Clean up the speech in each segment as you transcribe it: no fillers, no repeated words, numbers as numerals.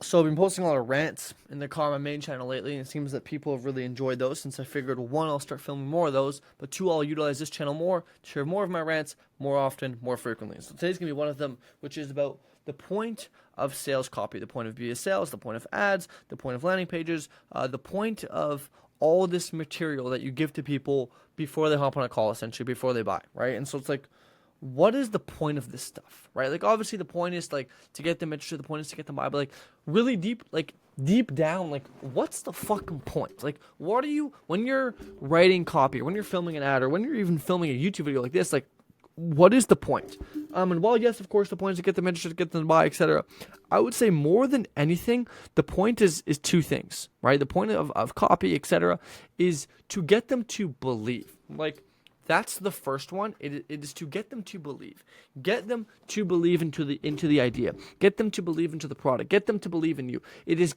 So I've been posting a lot of rants in the car on my main channel lately, and it seems that people have really enjoyed those. Since I figured, one, I'll start filming more of those, but two, I'll utilize this channel more to share more of my rants more often, more frequently. So today's gonna be one of them, which is about the point of sales copy, the point of VSLs, the point of ads, the point of landing pages, the point of all this material that you give to people before they hop on a call, essentially before they buy, right? And so it's like, what is the point of this stuff, right? Like, obviously the point is like to get them interested, the point is to get them buy, but like really deep, like deep down, like what's the fucking point? Like, what are you, when you're writing copy or when you're filming an ad or when you're even filming a YouTube video like this, like what is the point? And while yes, of course, the point is to get them interested, to get them to buy, etc. I would say more than anything, the point is two things, right? The point of copy, etc., is to get them to believe. Like, that's the first one. It is to get them to believe. Get them to believe into the idea. Get them to believe into the product. Get them to believe in you. It is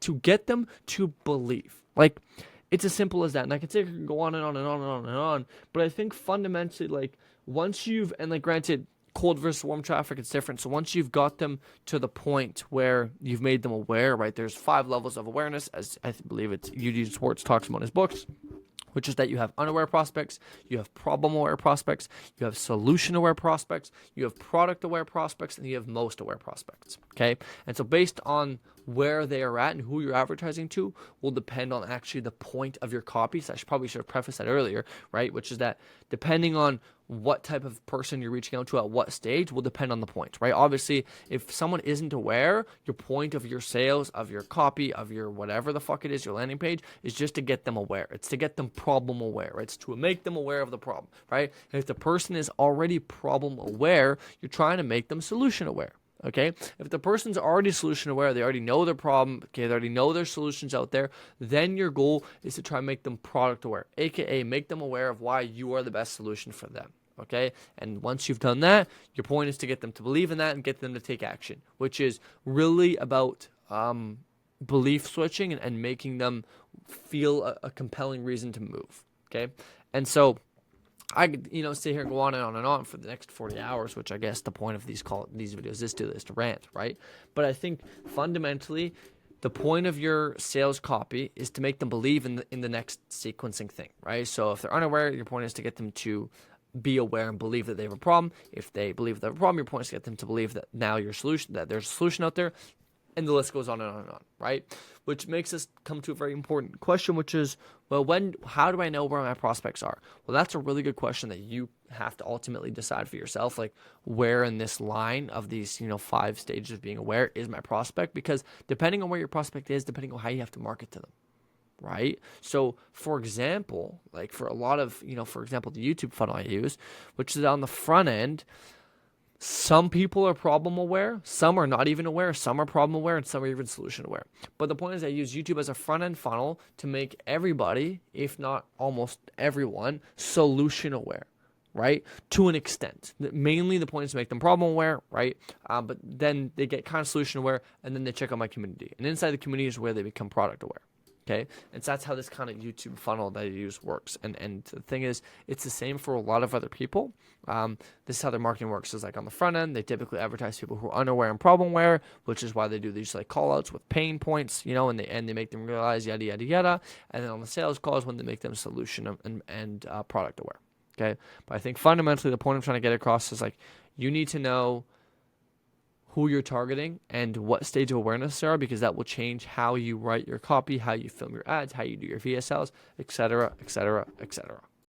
to get them to believe. Like, it's as simple as that. And I can say I can go on and on and on and on and on. But I think fundamentally, like, once you've, and like granted, cold versus warm traffic, it's different. So once you've got them to the point where you've made them aware, right? There's 5 levels of awareness, as I believe it's Eugene Schwartz talks about in his books, which is that you have unaware prospects, you have problem-aware prospects, you have solution-aware prospects, you have product-aware prospects, and you have most-aware prospects, okay? And so based on where they are at and who you're advertising to will depend on actually the point of your copy. So I probably should have prefaced that earlier, right? Which is that depending on what type of person you're reaching out to at what stage will depend on the point, right? Obviously, if someone isn't aware, your point of your sales, of your copy, of your whatever the fuck it is, your landing page, is just to get them aware. It's to get them problem aware. Right? It's to make them aware of the problem, right? And if the person is already problem aware, you're trying to make them solution aware. Okay, if the person's already solution aware, they already know their problem, okay, they already know their solutions out there, then your goal is to try and make them product aware, aka make them aware of why you are the best solution for them. Okay, and once you've done that, your point is to get them to believe in that and get them to take action, which is really about belief switching and making them feel a compelling reason to move. Okay, and so I could, sit here and go on and on and on for the next 40 hours, which I guess the point of these videos is to rant, right? But I think fundamentally, the point of your sales copy is to make them believe in the next sequencing thing, right? So if they're unaware, your point is to get them to be aware and believe that they have a problem. If they believe they have a problem, your point is to get them to believe that now that there's a solution out there, and the list goes on and on and on, right? Which makes us come to a very important question, which is, well, how do I know where my prospects are? Well, that's a really good question that you have to ultimately decide for yourself, like where in this line of these, 5 stages of being aware is my prospect, because depending on where your prospect is, depending on how you have to market to them, right? So, for example, like for a lot of, for example, the YouTube funnel I use, which is on the front end, some people are problem aware, some are not even aware, some are problem aware, and some are even solution aware. But the point is I use YouTube as a front end funnel to make everybody, if not almost everyone, solution aware, right? To an extent. Mainly the point is to make them problem aware, right? But then they get kind of solution aware, and then they check out my community. And inside the community is where they become product aware. Okay, and so that's how this kind of YouTube funnel that I use works. And the thing is, it's the same for a lot of other people. This is how their marketing works. Is like on the front end, they typically advertise to people who are unaware and problem aware, which is why they do these like call outs with pain points, and they make them realize yada yada yada. And then on the sales calls, when they make them solution and product aware. Okay, but I think fundamentally the point I'm trying to get across is like you need to know who you're targeting and what stage of awareness they are, because that will change how you write your copy, how you film your ads, how you do your VSLs, etc., etc., etc.